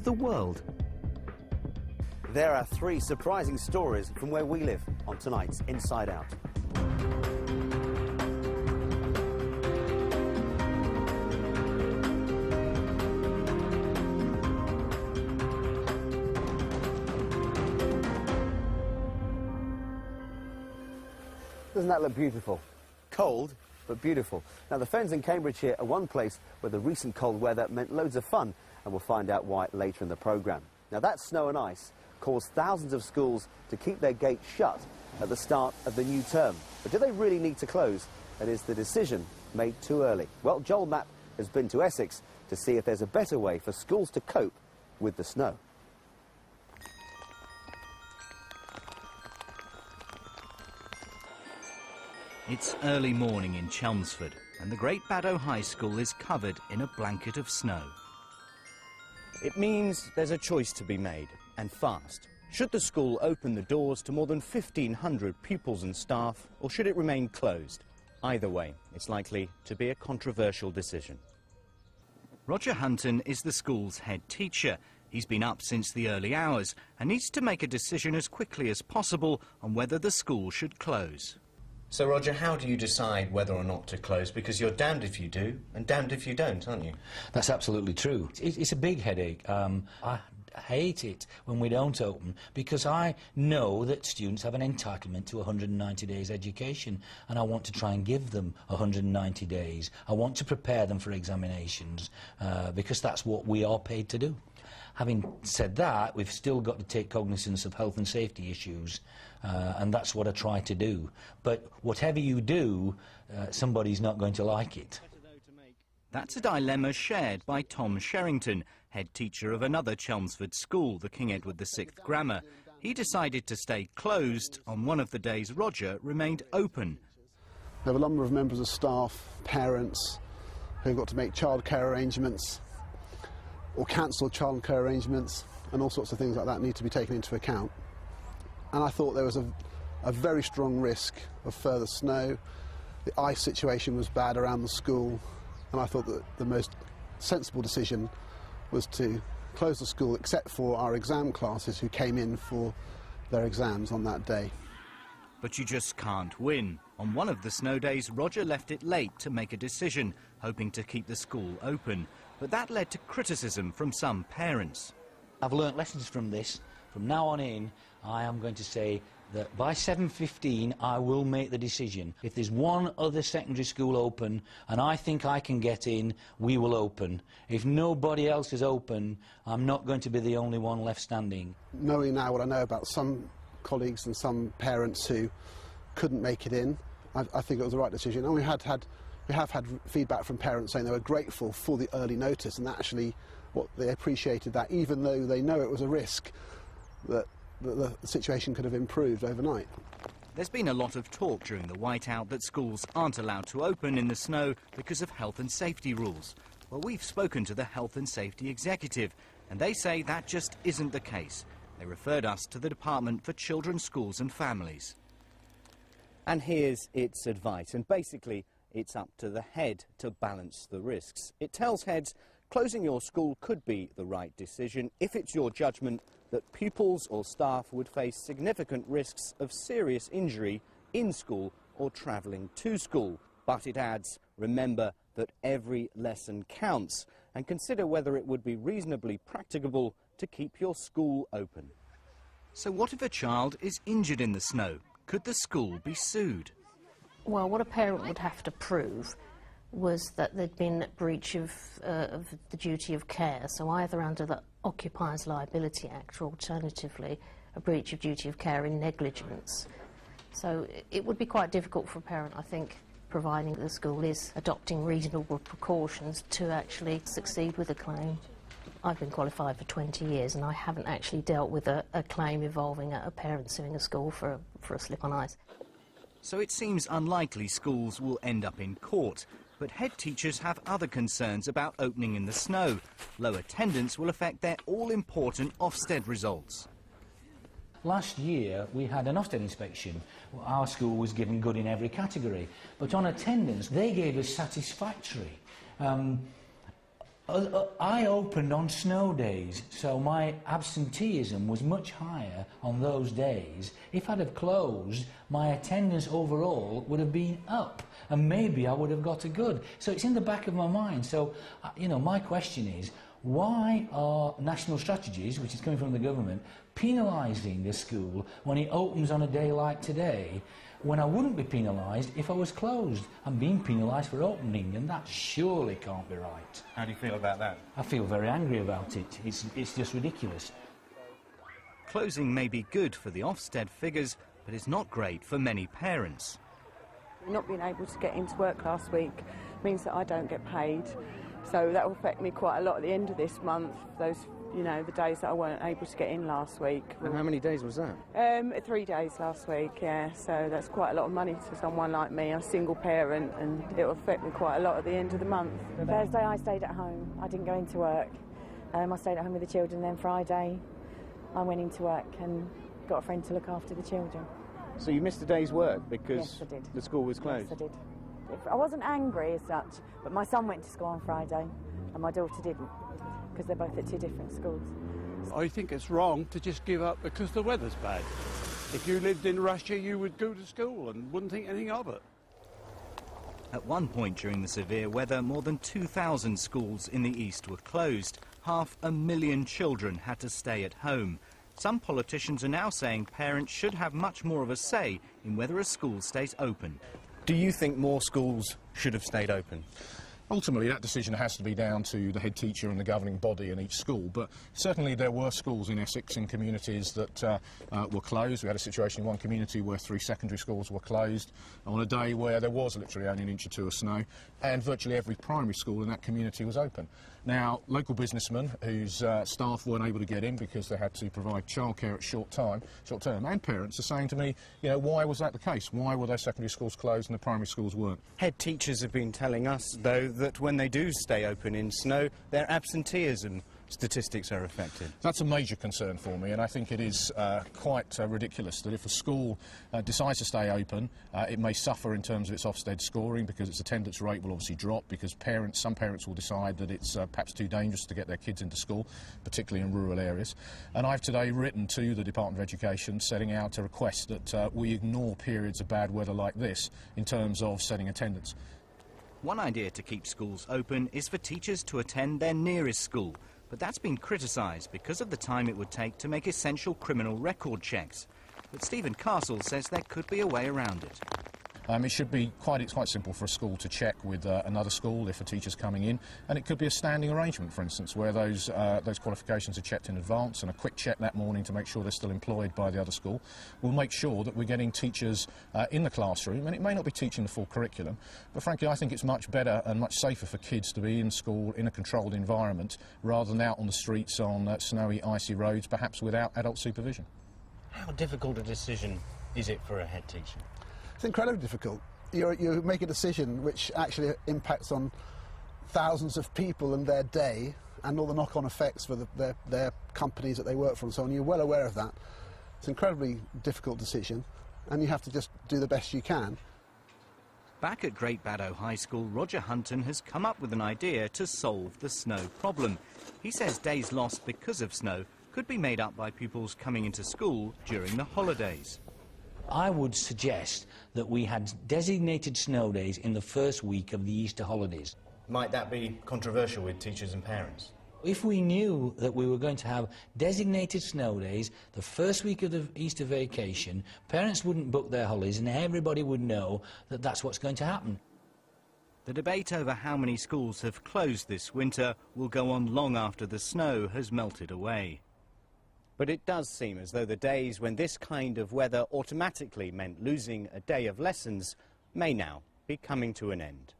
the world? There are 3 surprising stories from where we live on tonight's Inside Out. Doesn't that look beautiful? Cold, but beautiful. Now, the Fens in Cambridgeshire are one place where the recent cold weather meant loads of fun, and we'll find out why later in the programme. Now, that snow and ice caused thousands of schools to keep their gates shut at the start of the new term. But do they really need to close? And is the decision made too early? Well, Joel Mapp has been to Essex to see if there's a better way for schools to cope with the snow. It's early morning in Chelmsford, and the Great Baddow High School is covered in a blanket of snow. It means there's a choice to be made, and fast. Should the school open the doors to more than 1,500 pupils and staff, or should it remain closed? Either way, it's likely to be a controversial decision. Roger Hunton is the school's head teacher. He's been up since the early hours and needs to make a decision as quickly as possible on whether the school should close. So, Roger, how do you decide whether or not to close? Because you're damned if you do and damned if you don't, aren't you? That's absolutely true. It's a big headache. I hate it when we don't open, because I know that students have an entitlement to 190 days education, and I want to try and give them 190 days. I want to prepare them for examinations, because that's what we are paid to do. Having said that, we've still got to take cognizance of health and safety issues, and that's what I try to do. But whatever you do, somebody's not going to like it. That's a dilemma shared by Tom Sherrington, head teacher of another Chelmsford school, the King Edward VI Grammar. He decided to stay closed on one of the days Roger remained open. There were a number of members of staff, parents, who got to make childcare arrangements or cancel childcare arrangements, and all sorts of things like that need to be taken into account. And I thought there was a very strong risk of further snow. The ice situation was bad around the school, and I thought that the most sensible decision was to close the school except for our exam classes who came in for their exams on that day. But you just can't win. On one of the snow days, Roger left it late to make a decision, hoping to keep the school open. But that led to criticism from some parents. I've learnt lessons from this. From now on in, I am going to say that by 7:15 I will make the decision. If there's one other secondary school open and I think I can get in, we will open. If nobody else is open, I'm not going to be the only one left standing. Knowing now what I know about some colleagues and some parents who couldn't make it in, I think it was the right decision. And we have had feedback from parents saying they were grateful for the early notice, and actually they appreciated that, even though they know it was a risk that the situation could have improved overnight. There's been a lot of talk during the whiteout that schools aren't allowed to open in the snow because of health and safety rules. Well, we've spoken to the Health and Safety Executive, and they say that just isn't the case. They referred us to the Department for Children, Schools and Families. And here's its advice, and basically it's up to the head to balance the risks. It tells heads closing your school could be the right decision if it's your judgment that pupils or staff would face significant risks of serious injury in school or travelling to school. But it adds, remember that every lesson counts, and consider whether it would be reasonably practicable to keep your school open. So what if a child is injured in the snow? Could the school be sued? Well, what a parent would have to prove was that there'd been a breach of the duty of care, so either under the Occupiers Liability Act or alternatively a breach of duty of care in negligence. So it would be quite difficult for a parent, I think, providing the school is adopting reasonable precautions to actually succeed with a claim. I've been qualified for 20 years and I haven't actually dealt with a claim involving a parent suing a school for a slip on ice. So it seems unlikely schools will end up in court. But head teachers have other concerns about opening in the snow. Low attendance will affect their all-important Ofsted results. Last year we had an Ofsted inspection. Our school was given good in every category, but on attendance they gave us satisfactory. I opened on snow days, so my absenteeism was much higher on those days. If I'd have closed, my attendance overall would have been up, and maybe I would have got a good. So it's in the back of my mind. So, you know, my question is, why are national strategies, which is coming from the government, penalising the school when it opens on a day like today, when I wouldn't be penalised if I was closed? I'm being penalised for opening, and that surely can't be right. How do you feel about that? I feel very angry about it. It's just ridiculous. Closing may be good for the Ofsted figures, but it's not great for many parents. Not being able to get into work last week means that I don't get paid, so that will affect me quite a lot at the end of this month. Those, you know, the days that I weren't able to get in last week. And how many days was that? 3 days last week, yeah, so that's quite a lot of money to someone like me, a single parent, and it will affect me quite a lot at the end of the month. Thursday I stayed at home, I didn't go into work. I stayed at home with the children, then Friday I went into work and got a friend to look after the children. So you missed a day's work because Yes, I did. the school was closed? Yes, I did. I wasn't angry as such, but my son went to school on Friday and my daughter didn't, because they're both at two different schools. I think it's wrong to just give up because the weather's bad. If you lived in Russia, you would go to school and wouldn't think anything of it. At one point during the severe weather, more than 2,000 schools in the east were closed. 500,000 children had to stay at home. Some politicians are now saying parents should have much more of a say in whether a school stays open. Do you think more schools should have stayed open? Ultimately, that decision has to be down to the head teacher and the governing body in each school, but certainly there were schools in Essex in communities that were closed. We had a situation in one community where 3 secondary schools were closed on a day where there was literally only an inch or two of snow, and virtually every primary school in that community was open. Now, local businessmen whose staff weren't able to get in because they had to provide childcare at short term, and parents are saying to me, you know, why was that the case? Why were those secondary schools closed and the primary schools weren't? Head teachers have been telling us, though, that when they do stay open in snow, their absenteeism statistics are affected. That's a major concern for me, and I think it is quite ridiculous that if a school decides to stay open, it may suffer in terms of its Ofsted scoring because its attendance rate will obviously drop because some parents will decide that it's perhaps too dangerous to get their kids into school, particularly in rural areas. And I've today written to the Department of Education setting out a request that we ignore periods of bad weather like this in terms of setting attendance. One idea to keep schools open is for teachers to attend their nearest school. But that's been criticised because of the time it would take to make essential criminal record checks. But Stephen Castle says there could be a way around it. It should be quite simple for a school to check with another school if a teacher's coming in, and it could be a standing arrangement, for instance, where those qualifications are checked in advance, and a quick check that morning to make sure they're still employed by the other school will make sure that we're getting teachers in the classroom. And it may not be teaching the full curriculum, but frankly I think it's much better and much safer for kids to be in school in a controlled environment rather than out on the streets on snowy, icy roads, perhaps without adult supervision. How difficult a decision is it for a head teacher? It's incredibly difficult. You make a decision which actually impacts on thousands of people and their day and all the knock-on effects for their companies that they work for and so on. You're well aware of that. It's an incredibly difficult decision and you have to just do the best you can. Back at Great Baddow High School, Roger Hunton has come up with an idea to solve the snow problem. He says days lost because of snow could be made up by pupils coming into school during the holidays. I would suggest that we had designated snow days in the first week of the Easter holidays. Might that be controversial with teachers and parents? If we knew that we were going to have designated snow days the first week of the Easter vacation, parents wouldn't book their holidays and everybody would know that that's what's going to happen. The debate over how many schools have closed this winter will go on long after the snow has melted away. But it does seem as though the days when this kind of weather automatically meant losing a day of lessons may now be coming to an end.